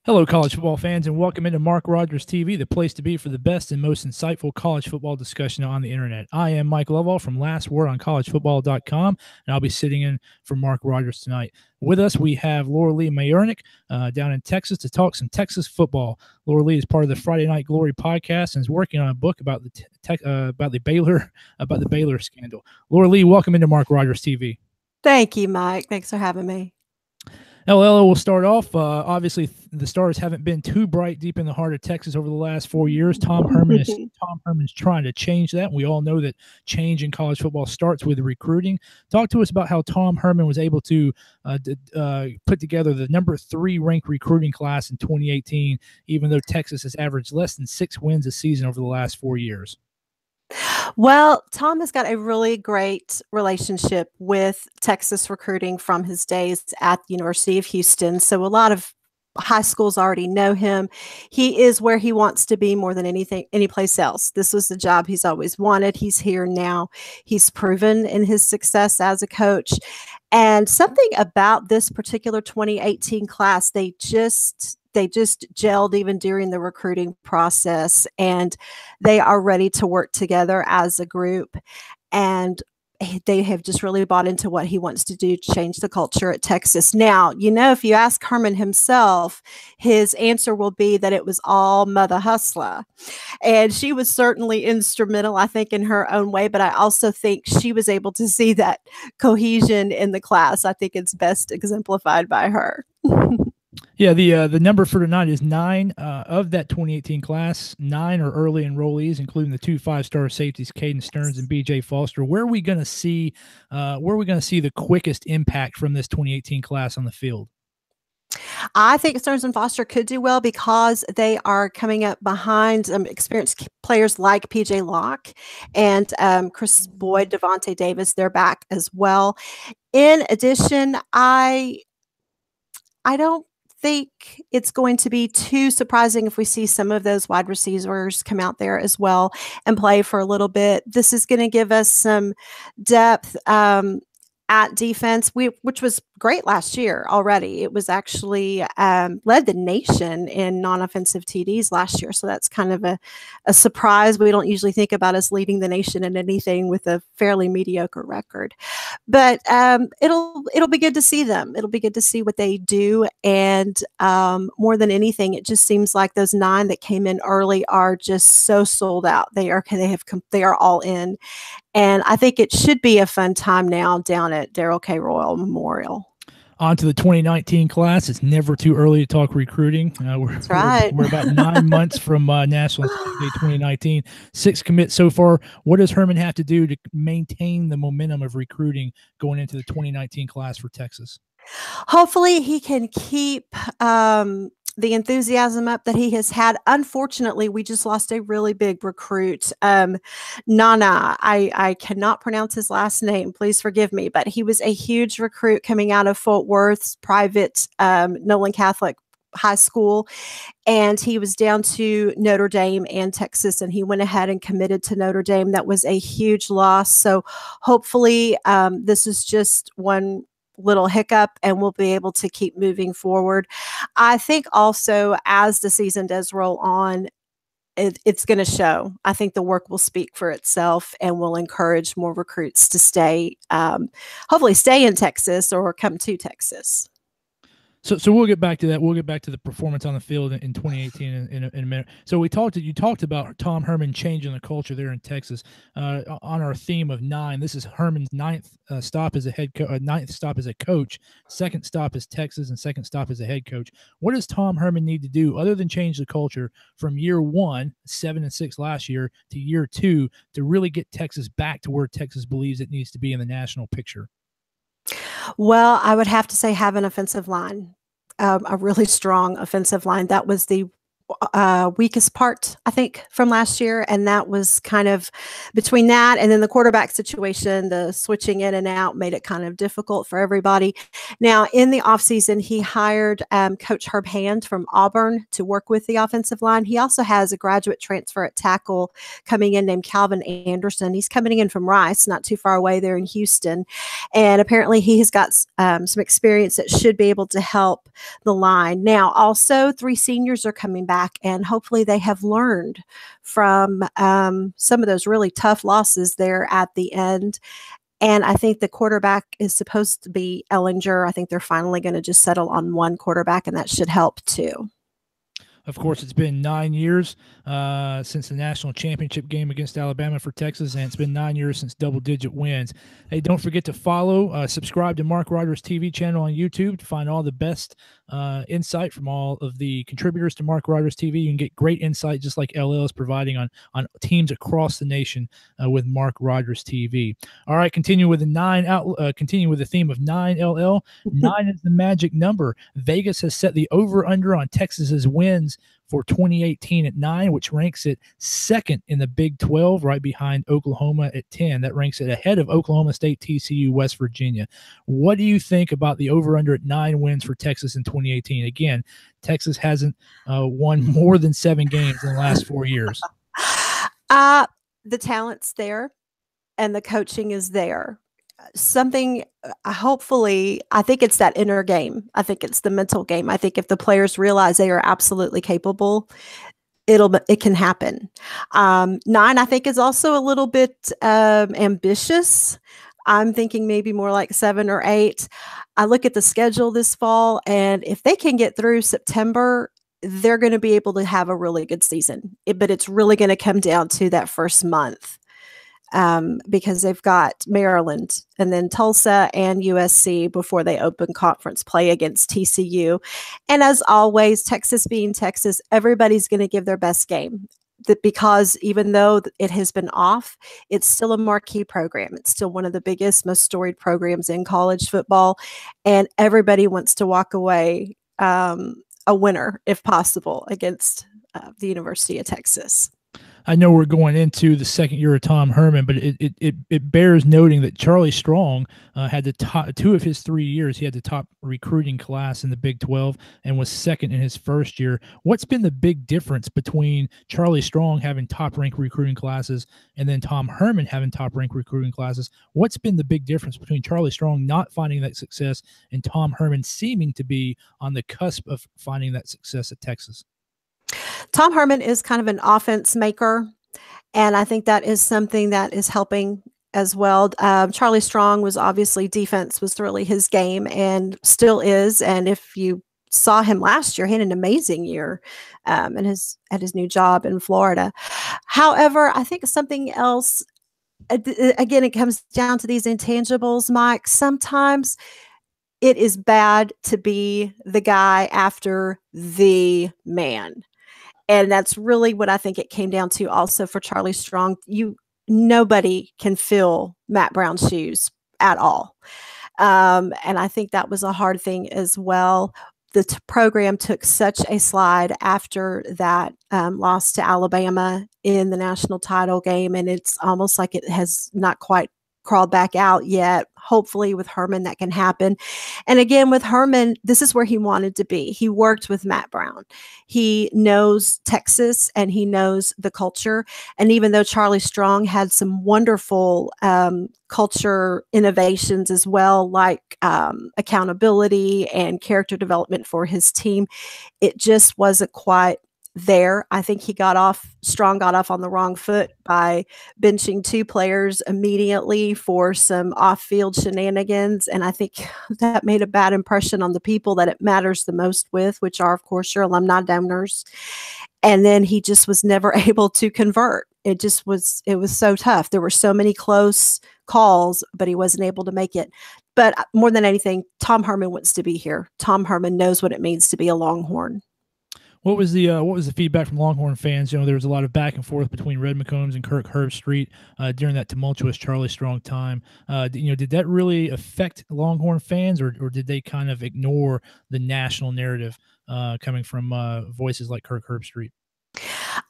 Hello, college football fans, and welcome into Mark Rogers TV, the place to be for the best and most insightful college football discussion on the internet. I am Mike Lovell from lastwordoncollegefootball.com, and I'll be sitting in for Mark Rogers tonight. With us, we have Laura Lee Mayernick down in Texas to talk some Texas football. Laura Lee is part of the Friday Night Glory podcast and is working on a book about the Baylor scandal. Laura Lee, welcome into Mark Rogers TV. Thank you, Mike. Thanks for having me. LL will start off. Obviously, the stars haven't been too bright deep in the heart of Texas over the last 4 years. Tom Herman's trying to change that. We all know that change in college football starts with recruiting. Talk to us about how Tom Herman was able to put together the number 3 ranked recruiting class in 2018, even though Texas has averaged less than 6 wins a season over the last 4 years. Well, Tom has got a really great relationship with Texas recruiting from his days at the University of Houston. So a lot of high schools already know him. He is where he wants to be more than any place else. This was the job he's always wanted. He's here now. He's proven in his success as a coach. And something about this particular 2018 class, they just gelled even during the recruiting process, and they are ready to work together as a group. And they have just really bought into what he wants to do to change the culture at Texas. Now, if you ask Herman himself, his answer will be that it was all Mother Hustler. And she was certainly instrumental, I think, in her own way. But I also think she was able to see that cohesion in the class. I think it's best exemplified by her. Yeah, the number for tonight is 9 of that 2018 class. 9 are early enrollees, including the 2 5-star safeties, Caden Stearns and B.J. Foster. Where are we going to see the quickest impact from this 2018 class on the field? I think Stearns and Foster could do well because they are coming up behind experienced players like PJ Locke and Chris Boyd, Devontae Davis. They're back as well. In addition, I don't think it's going to be too surprising if we see some of those wide receivers come out there as well and play for a little bit. This is going to give us some depth at defense, which was great last year already. It was actually led the nation in non-offensive TDs last year. So that's kind of a surprise. We don't usually think about us leading the nation in anything with a fairly mediocre record. But it'll be good to see them. It'll be good to see what they do. And more than anything, it just seems like those 9 that came in early are just so sold out. They are all in. And I think it should be a fun time now down at Darrell K. Royal Memorial. On to the 2019 class. It's never too early to talk recruiting. That's right. We're about 9 months from National Signing Day 2019. 6 commits so far. What does Herman have to do to maintain the momentum of recruiting going into the 2019 class for Texas? Hopefully he can keep the enthusiasm up that he has had. Unfortunately, we just lost a really big recruit. Nana, I cannot pronounce his last name. Please forgive me, but he was a huge recruit coming out of Fort Worth's private Nolan Catholic high school, and he was down to Notre Dame and Texas, and he went ahead and committed to Notre Dame. That was a huge loss. So hopefully this is just one little hiccup and we'll be able to keep moving forward. I think also as the season does roll on, it's going to show. I think the work will speak for itself and will encourage more recruits to stay, hopefully stay in Texas or come to Texas. So we'll get back to that. We'll get back to the performance on the field in 2018 in a minute. So you talked about Tom Herman changing the culture there in Texas. On our theme of 9, this is Herman's 9th stop as a head coach, 9th stop as a coach. 2nd stop is Texas, and 2nd stop as a head coach. What does Tom Herman need to do other than change the culture from year 1, 7-6 last year, to year 2 to really get Texas back to where Texas believes it needs to be in the national picture? Well, I would have to say have an offensive line, a really strong offensive line. That was the weakest part, I think, from last year. And that was kind of between that and then the quarterback situation, the switching in and out made it kind of difficult for everybody. Now, in the offseason, he hired Coach Herb Hand from Auburn to work with the offensive line. He also has a graduate transfer at tackle coming in named Calvin Anderson. He's coming in from Rice, not too far away there in Houston. And apparently he has got some experience that should be able to help the line. Now, also, 3 seniors are coming back, and hopefully they have learned from some of those really tough losses there at the end. And I think the quarterback is supposed to be Ellinger. I think they're finally going to just settle on one quarterback, and that should help too. Of course, it's been 9 years since the national championship game against Alabama for Texas, and it's been 9 years since double-digit wins. Hey, don't forget to follow, subscribe to Mark Rogers TV channel on YouTube to find all the best insight from all of the contributors to Mark Rogers TV. You can get great insight, just like LL is providing on teams across the nation with Mark Rogers TV. All right, continue with the theme of 9. LL 9 is the magic number. Vegas has set the over/under on Texas's wins for 2018 at 9, which ranks it second in the Big 12, right behind Oklahoma at 10. That ranks it ahead of Oklahoma State, TCU, West Virginia. What do you think about the over/under at 9 wins for Texas in 2018? Again, Texas hasn't won more than 7 games in the last 4 years. The talent's there, and the coaching is there. Something, hopefully, I think it's that inner game. I think it's the mental game. I think if the players realize they are absolutely capable, it can happen. 9, I think, is also a little bit ambitious. I'm thinking maybe more like 7 or 8. I look at the schedule this fall, and if they can get through September, they're going to be able to have a really good season. But it's really going to come down to that first month. Because they've got Maryland and then Tulsa and USC before they open conference play against TCU. And as always, Texas being Texas, everybody's going to give their best game. Because even though it has been off, it's still a marquee program. It's still one of the biggest, most storied programs in college football. And everybody wants to walk away a winner, if possible, against the University of Texas. I know we're going into the second year of Tom Herman, but it bears noting that Charlie Strong had the top 2 of his 3 years. He had the top recruiting class in the Big 12 and was second in his first year. What's been the big difference between Charlie Strong having top ranked recruiting classes and then Tom Herman having top ranked recruiting classes? What's been the big difference between Charlie Strong not finding that success and Tom Herman seeming to be on the cusp of finding that success at Texas? Tom Herman is kind of an offense maker, and I think that is something that is helping as well. Charlie Strong was obviously defense was really his game and still is. And if you saw him last year, he had an amazing year at his new job in Florida. However, I think something else, again, it comes down to these intangibles, Mike. Sometimes it is bad to be the guy after the man. And that's really what I think it came down to also for Charlie Strong. Nobody can fill Matt Brown's shoes at all. And I think that was a hard thing as well. The program took such a slide after that loss to Alabama in the national title game. And it's almost like it has not quite crawled back out yet. Hopefully with Herman that can happen. And again, with Herman, this is where he wanted to be. He worked with Matt Brown. He knows Texas and he knows the culture. And even though Charlie Strong had some wonderful culture innovations as well, like accountability and character development for his team, it just wasn't quite there. I think Strong got off on the wrong foot by benching 2 players immediately for some off-field shenanigans. And I think that made a bad impression on the people that it matters the most with, which are, of course, your alumni donors. And then he just was never able to convert. It was so tough. There were so many close calls, but he wasn't able to make it. But more than anything, Tom Herman wants to be here. Tom Herman knows what it means to be a Longhorn. What was the feedback from Longhorn fans? You know, there was a lot of back and forth between Red McCombs and Kirk Herbstreit during that tumultuous Charlie Strong time. You know, did that really affect Longhorn fans, or did they kind of ignore the national narrative coming from voices like Kirk Herbstreit?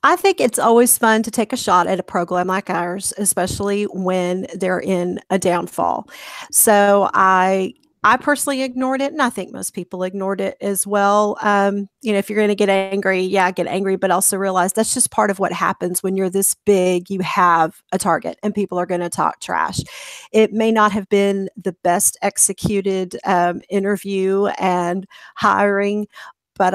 I think it's always fun to take a shot at a program like ours, especially when they're in a downfall. So I personally ignored it, and I think most people ignored it as well. You know, if you're going to get angry, yeah, get angry, but also realize that's just part of what happens when you're this big. You have a target, and people are going to talk trash. It may not have been the best executed interview and hiring, but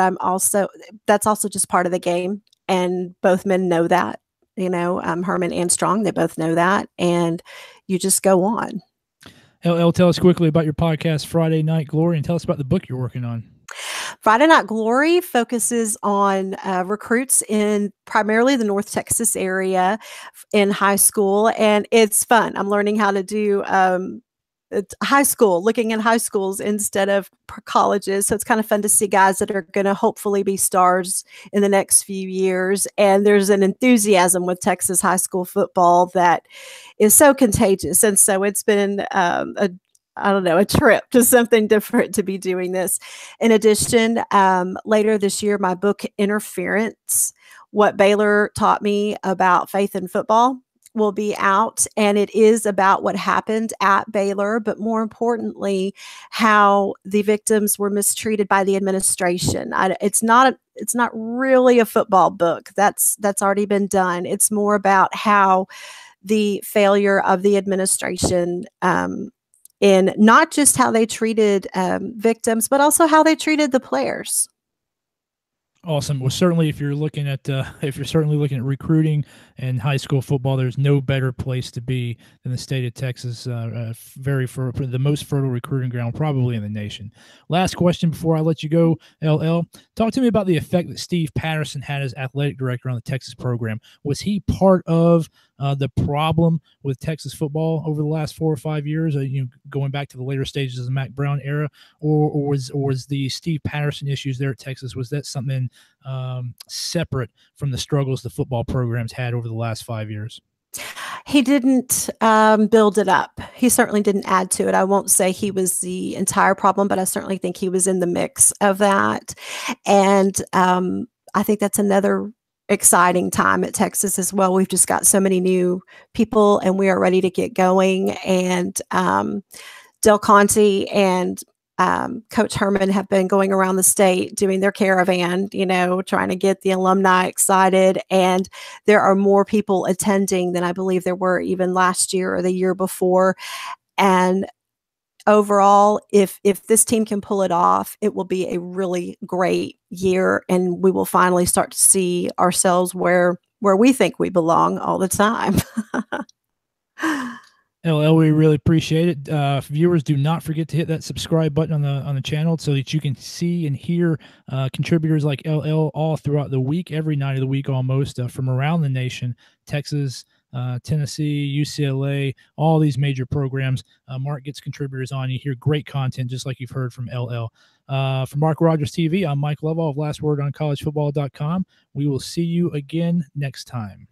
that's also just part of the game, and both men know that. You know, Herman and Strong, they both know that, and you just go on. LL, tell us quickly about your podcast, Friday Night Glory, and tell us about the book you're working on. Friday Night Glory focuses on recruits in primarily the North Texas area in high school, and it's fun. I'm learning how to do high school, looking at high schools instead of colleges. So it's kind of fun to see guys that are going to hopefully be stars in the next few years. And there's an enthusiasm with Texas high school football that is so contagious. And so it's been a trip to something different to be doing this. In addition, later this year, my book, Interference, What Baylor Taught Me About Faith in Football, will be out, and it is about what happened at Baylor, but more importantly, how the victims were mistreated by the administration. It's not really a football book. That's already been done. It's more about how the failure of the administration in not just how they treated victims, but also how they treated the players. Awesome. Well, certainly, if you're looking at recruiting and high school football, there's no better place to be than the state of Texas. For the most fertile recruiting ground probably in the nation. Last question before I let you go, LL. Talk to me about the effect that Steve Patterson had as athletic director on the Texas program. Was he part of the problem with Texas football over the last 4 or 5 years? Going back to the later stages of the Mac Brown era, or was the Steve Patterson issues there at Texas, was that something separate from the struggles the football programs had over the last 5 years? He didn't build it up. He certainly didn't add to it. I won't say he was the entire problem, but I certainly think he was in the mix of that. And I think that's another exciting time at Texas as well. We've just got so many new people, and we are ready to get going. And Del Conte and Coach Herman have been going around the state doing their caravan, trying to get the alumni excited. And there are more people attending than I believe there were even last year or the year before. And overall, if this team can pull it off, it will be a really great year, and we will finally start to see ourselves where we think we belong all the time. LL, we really appreciate it. Viewers, do not forget to hit that subscribe button on the channel so that you can see and hear contributors like LL all throughout the week, every night of the week almost, from around the nation, Texas, Tennessee, UCLA, all these major programs. Mark gets contributors on. You hear great content just like you've heard from LL. For Mark Rogers TV, I'm Mike Lovell of LastWordOnCollegeFootball.com. We will see you again next time.